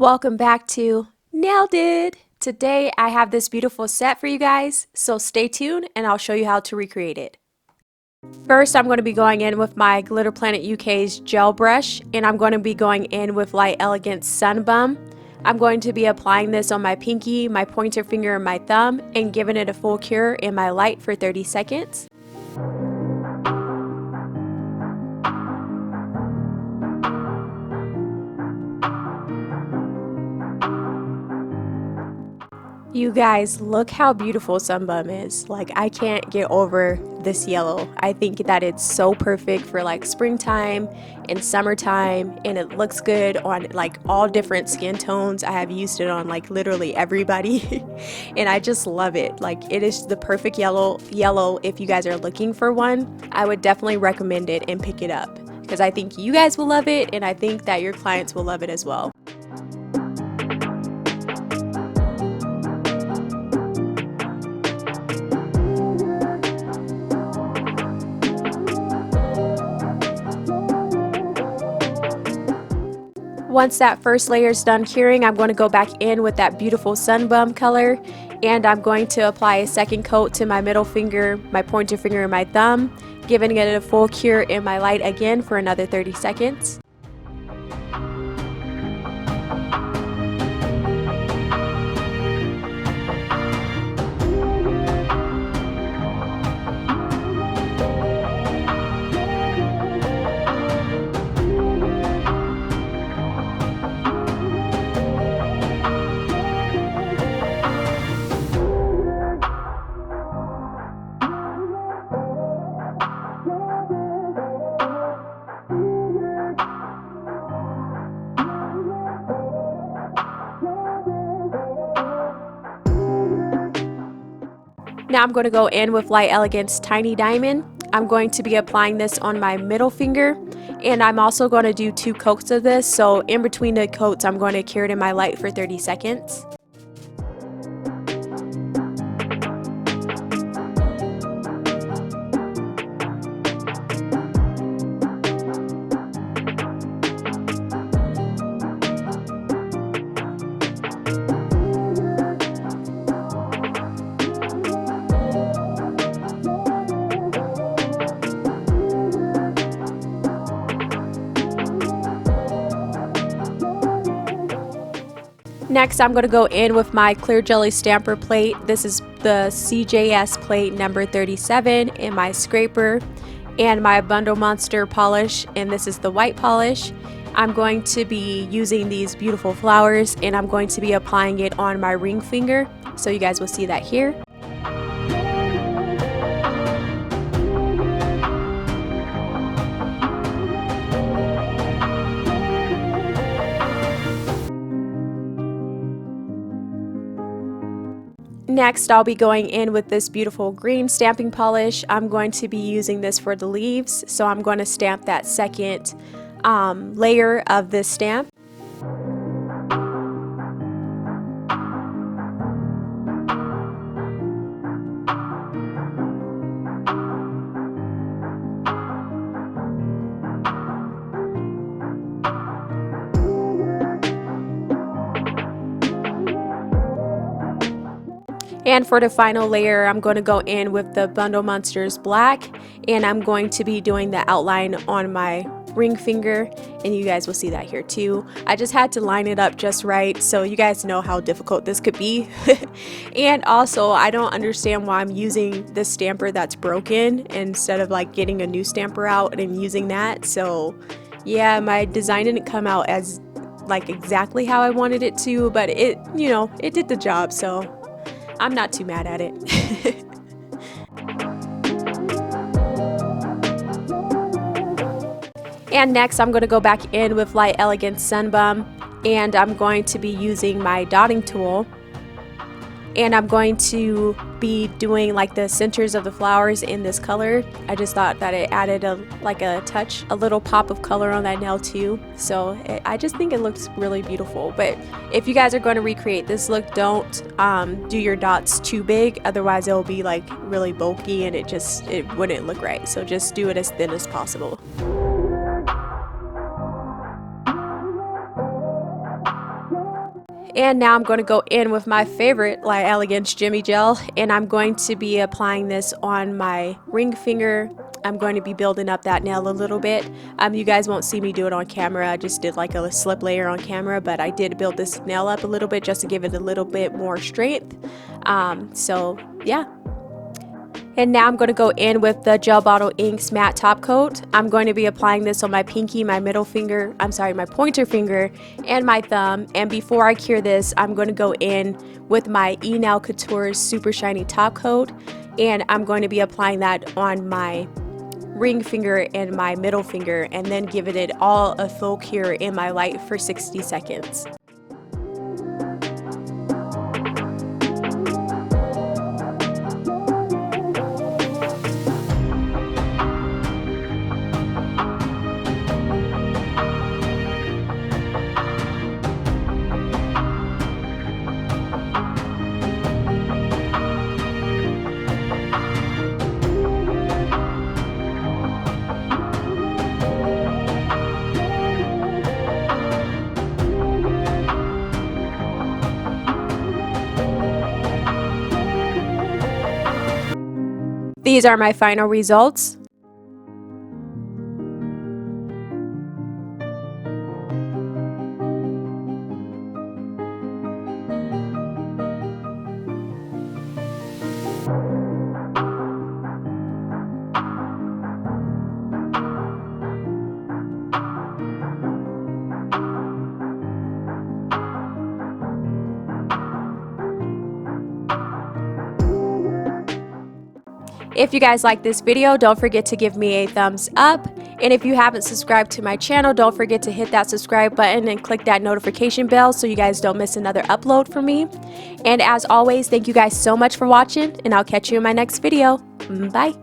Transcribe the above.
Welcome back to Nailed It! Today I have this beautiful set for you guys, so stay tuned and I'll show you how to recreate it. First, I'm going to be going in with my Glitter Planet UK's gel brush, and I'm going to be going in with Light Elegance Sun Bum. I'm going to be applying this on my pinky, my pointer finger, and my thumb, and giving it a full cure in my light for 30 seconds. You guys, look how beautiful Sunbum is. Like, I can't get over this yellow. I think that it's so perfect for like springtime and summertime, and it looks good on like all different skin tones. I have used it on like literally everybody and I just love it. Like, it is the perfect yellow. If you guys are looking for one, I would definitely recommend it and pick it up because I think you guys will love it, and I think that your clients will love it as well. Once that first layer is done curing, I'm going to go back in with that beautiful Sunbum color, and I'm going to apply a second coat to my middle finger, my pointer finger, and my thumb, giving it a full cure in my light again for another 30 seconds. Now I'm going to go in with Light Elegance Tiny Diamond. I'm going to be applying this on my middle finger, and I'm also going to do 2 coats of this, so in between the coats I'm going to cure it in my light for 30 seconds. Next, I'm going to go in with my Clear Jelly Stamper plate. This is the CJS plate number 37, and my scraper and my Bundle Monster polish, and this is the white polish. I'm going to be using these beautiful flowers, and I'm going to be applying it on my ring finger, so you guys will see that here. Next, I'll be going in with this beautiful green stamping polish. I'm going to be using this for the leaves, so I'm going to stamp that second layer of this stamp. And for the final layer, I'm going to go in with the Bundle Monsters Black, and I'm going to be doing the outline on my ring finger, and you guys will see that here too. I just had to line it up just right, so you guys know how difficult this could be. And also, I don't understand why I'm using this stamper that's broken instead of like getting a new stamper out and using that. So yeah, my design didn't come out as like exactly how I wanted it to, but it, you know, it did the job, so I'm not too mad at it. And next, I'm going to go back in with Light Elegance Sun Bum, and I'm going to be using my dotting tool, and I'm going to be doing like the centers of the flowers in this color. I just thought that it added a touch, a little pop of color on that nail too. So I just think it looks really beautiful. But if you guys are going to recreate this look, don't do your dots too big, otherwise it will be like really bulky and it wouldn't look right. So just do it as thin as possible. And now I'm going to go in with my favorite Light Elegance Jimmy Gel, and I'm going to be applying this on my ring finger. I'm going to be building up that nail a little bit. You guys won't see me do it on camera. I just did like a slip layer on camera, but I did build this nail up a little bit just to give it a little bit more strength. So yeah. And now I'm going to go in with the Gel Bottle Inks Matte Top Coat. I'm going to be applying this on my pinky, my middle finger, my pointer finger, and my thumb. And before I cure this, I'm going to go in with my E-Nail Couture Super Shiny Top Coat. And I'm going to be applying that on my ring finger and my middle finger, and then giving it all a full cure in my light for 60 seconds. These are my final results. If you guys like this video, don't forget to give me a thumbs up. And if you haven't subscribed to my channel, don't forget to hit that subscribe button and click that notification bell so you guys don't miss another upload from me. And as always, thank you guys so much for watching, and I'll catch you in my next video. Bye.